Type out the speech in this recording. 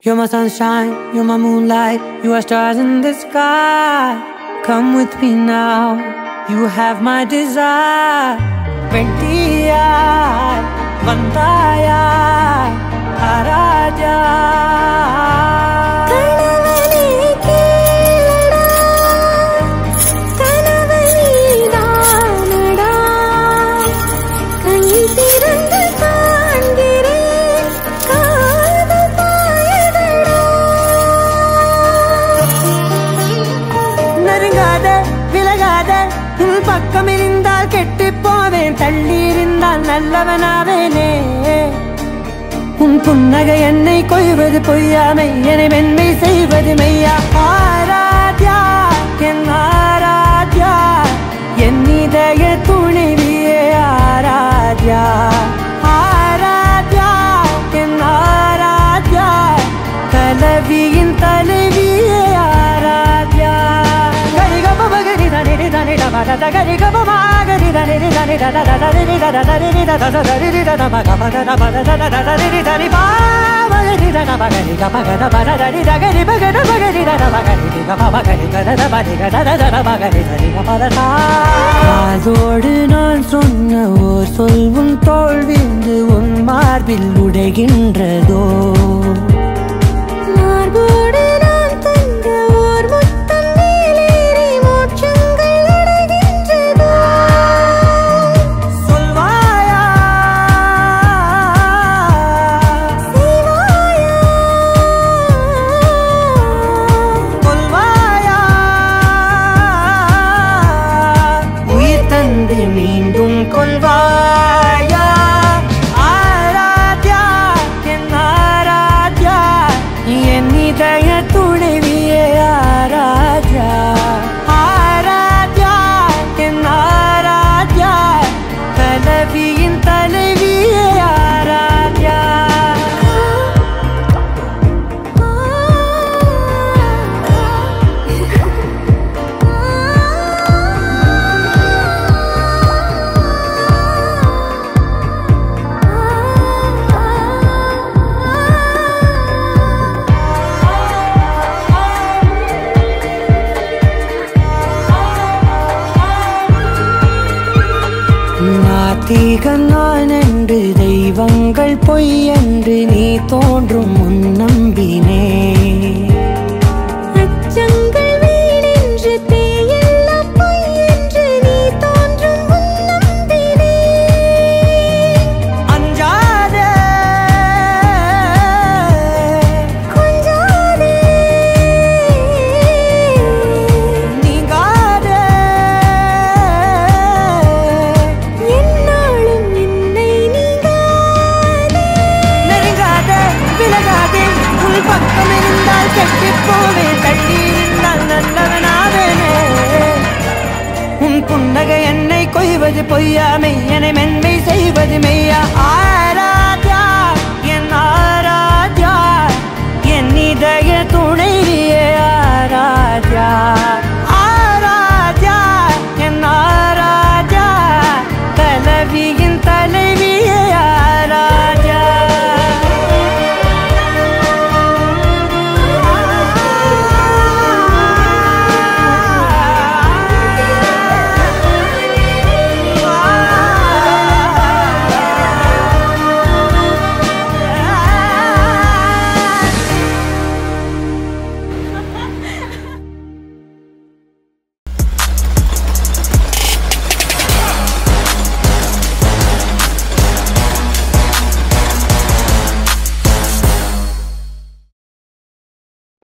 You're my sunshine, you're my moonlight, you are stars in the sky. Come with me now, you have my desire. Vendiya, Vandaya, Araja. பக்கமிருந்தால் கெட்டுப் போவேன், தள்ளியிருந்தால் நல்லவனாவேனே. உன் புன்னகை என்னை கொய்வது பொய்யாமை, என்னை மென்மை செய்வது மெய்யா. ஆராத்யா என் ஆராத்யா, என் இதய துணைவியே ஆராத்யா. ஆராத்யா என் ஆராத்யா, கலவியின் தலைவியே ஆராத்யா. அதோடு நான் சொன்ன ஓர் சொல் உன் தோள் விந்து உன் மார்பில் உடைகின்றதோ. மீண்டும் கொள்வாயா ஆராத்யா என் ஆராத்யா, என் இதய துணைவியே ஆராத்யா. ஆராத்யா என் ஆராத்யா, கலவியின் தலைவியே ஆராத்யா. நாத்திகன் நான் என்று தெய்வங்கள் பொய் என்று நீ தோன்றும் முன் நம்பினே. அச்சங்கள் வீணென்று தேயெல்லாம் பொய் என்று நீ தோன்றும் முன் நம்பினே. அஞ்சாதே கொஞ்சாதே நீங்காதே, பக்கமிருந்தால் கெட்டுப் போவேன், தள்ளியிருந்தால் நல்லவனாவேனே. உன் புன்னகை என்னை கொய்வது பொய்யாமை, என்னை மென்மை செய்வது மெய்யா. ஆராத்யா என் ஆராத்யா, என் இதய துணைவியே ஆராத்யா.